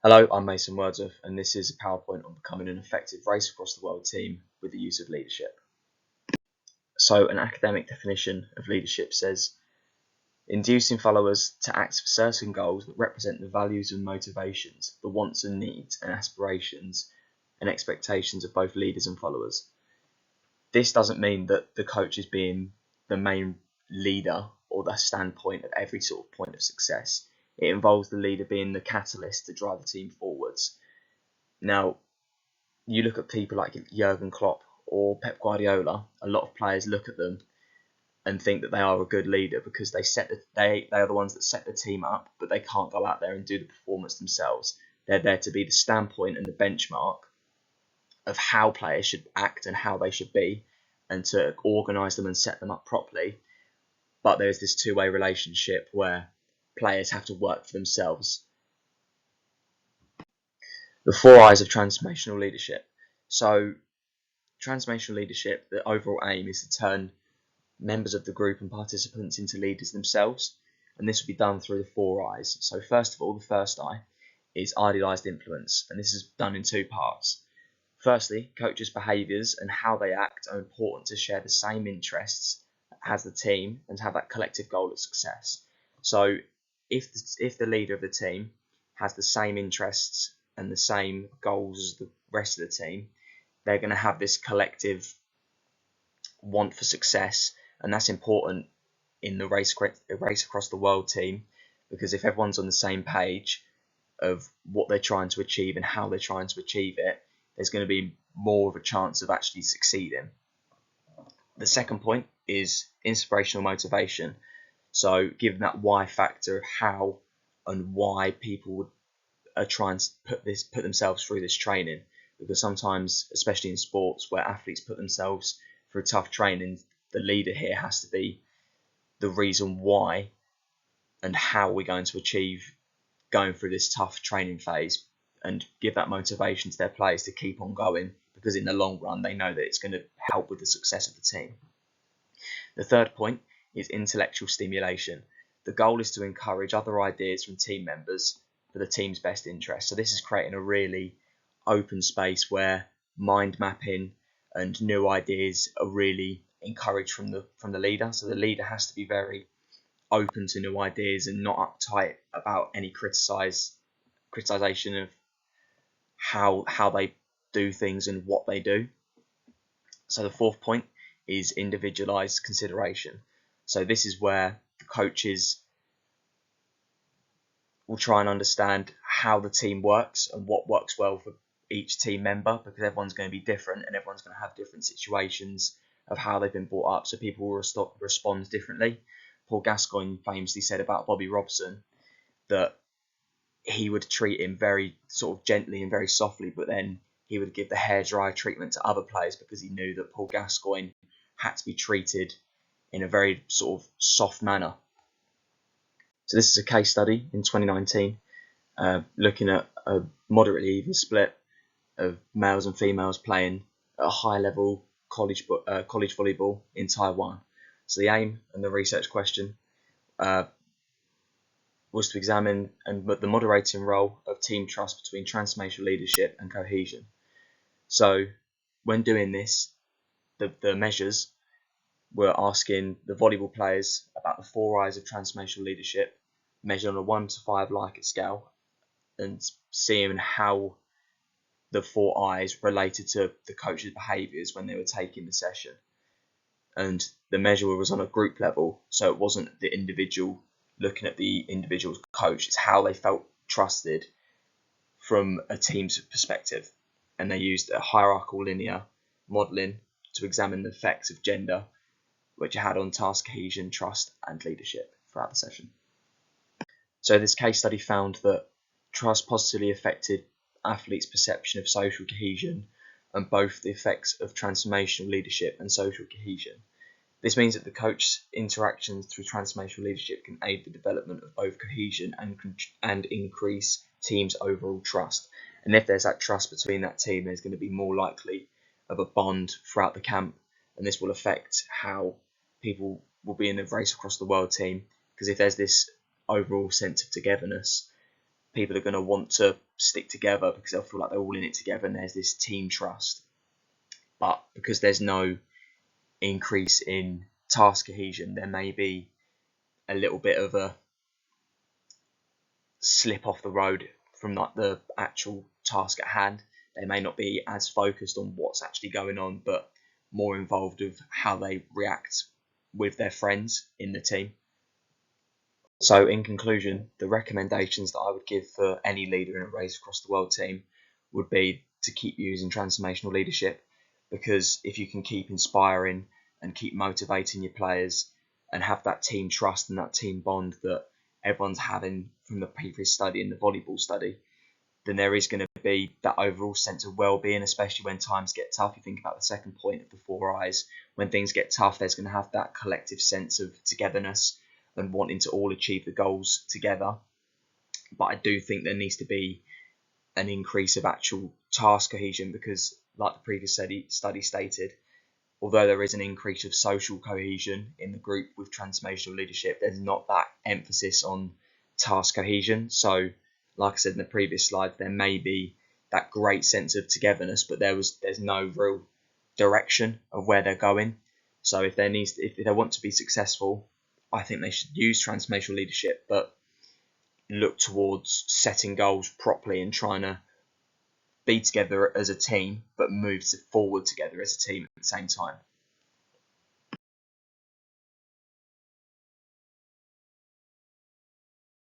Hello, I'm Mason Wordsworth, and this is a PowerPoint on becoming an effective race across the world team with the use of leadership. So, an academic definition of leadership says, inducing followers to act for certain goals that represent the values and motivations, the wants and needs and aspirations and expectations of both leaders and followers. This doesn't mean that the coach is being the main leader or the standpoint of every sort of point of success. It involves the leader being the catalyst to drive the team forwards. Now, you look at people like Jurgen Klopp or Pep Guardiola, a lot of players look at them and think that they are a good leader because they are the ones that set the team up, but they can't go out there and do the performance themselves. They're there to be the standpoint and the benchmark of how players should act and how they should be, and to organise them and set them up properly. But there's this two-way relationship where players have to work for themselves. The four I's of transformational leadership. So, transformational leadership, the overall aim is to turn members of the group and participants into leaders themselves, and this will be done through the four I's. So first of all, the first I is idealized influence, and this is done in two parts. Firstly, coaches' behaviours and how they act are important to share the same interests as the team and to have that collective goal of success. So if the leader of the team has the same interests and the same goals as the rest of the team, they're going to have this collective want for success, and that's important in the race across the world team, because if everyone's on the same page of what they're trying to achieve and how they're trying to achieve it, there's going to be more of a chance of actually succeeding. The second point is inspirational motivation. So given that why factor of how and why people are trying to put themselves through this training, because sometimes, especially in sports where athletes put themselves through tough training, the leader here has to be the reason why and how we're going to achieve going through this tough training phase, and give that motivation to their players to keep on going, because in the long run they know that it's going to help with the success of the team. The third point is intellectual stimulation. The goal is to encourage other ideas from team members for the team's best interest. So this is creating a really open space where mind mapping and new ideas are really encouraged from the leader. So the leader has to be very open to new ideas and not uptight about any criticization of how they do things and what they do. So the fourth point is individualized consideration. So this is where the coaches will try and understand how the team works and what works well for each team member, because everyone's going to be different and everyone's going to have different situations of how they've been brought up, so people will respond differently. Paul Gascoigne famously said about Bobby Robson that he would treat him very sort of gently and very softly, but then he would give the hairdryer treatment to other players because he knew that Paul Gascoigne had to be treated in a very sort of soft manner. So this is a case study in 2019, looking at a moderately even split of males and females playing at a high level college volleyball in Taiwan. So the aim and the research question was to examine the moderating role of team trust between transformational leadership and cohesion. So when doing this, the measures were asking the volleyball players about the four I's of transformational leadership, measured on a 1 to 5 Likert scale, and seeing how the four I's related to the coach's behaviours when they were taking the session. And the measure was on a group level, so it wasn't the individual looking at the individual's coach, it's how they felt trusted from a team's perspective. And they used a hierarchical linear modelling to examine the effects of gender, which it had on task cohesion, trust and leadership throughout the session. So this case study found that trust positively affected athletes' perception of social cohesion, and both the effects of transformational leadership and social cohesion. This means that the coach's interactions through transformational leadership can aid the development of both cohesion and increase teams' overall trust. And if there's that trust between that team, there's going to be more likely of a bond throughout the camp, and this will affect how people will be in the race across the world team, because if there's this overall sense of togetherness, people are going to want to stick together because they'll feel like they're all in it together and there's this team trust. But because there's no increase in task cohesion, there may be a little bit of a slip off the road from like the actual task at hand. They may not be as focused on what's actually going on, but more involved with how they react with their friends in the team. So in conclusion, the recommendations that I would give for any leader in a Race Across the World team would be to keep using transformational leadership, because if you can keep inspiring and keep motivating your players and have that team trust and that team bond that everyone's having from the previous study and the volleyball study, then there is going to be that overall sense of well-being, especially when times get tough. You think about the second point of the 4 eyes. When things get tough, there's going to have that collective sense of togetherness and wanting to all achieve the goals together. But I do think there needs to be an increase of actual task cohesion, because like the previous study stated, although there is an increase of social cohesion in the group with transformational leadership, there's not that emphasis on task cohesion. So like I said in the previous slide, there may be that great sense of togetherness, but there's no real direction of where they're going. So if they want to be successful, I think they should use transformational leadership, but look towards setting goals properly and trying to be together as a team, but move forward together as a team at the same time.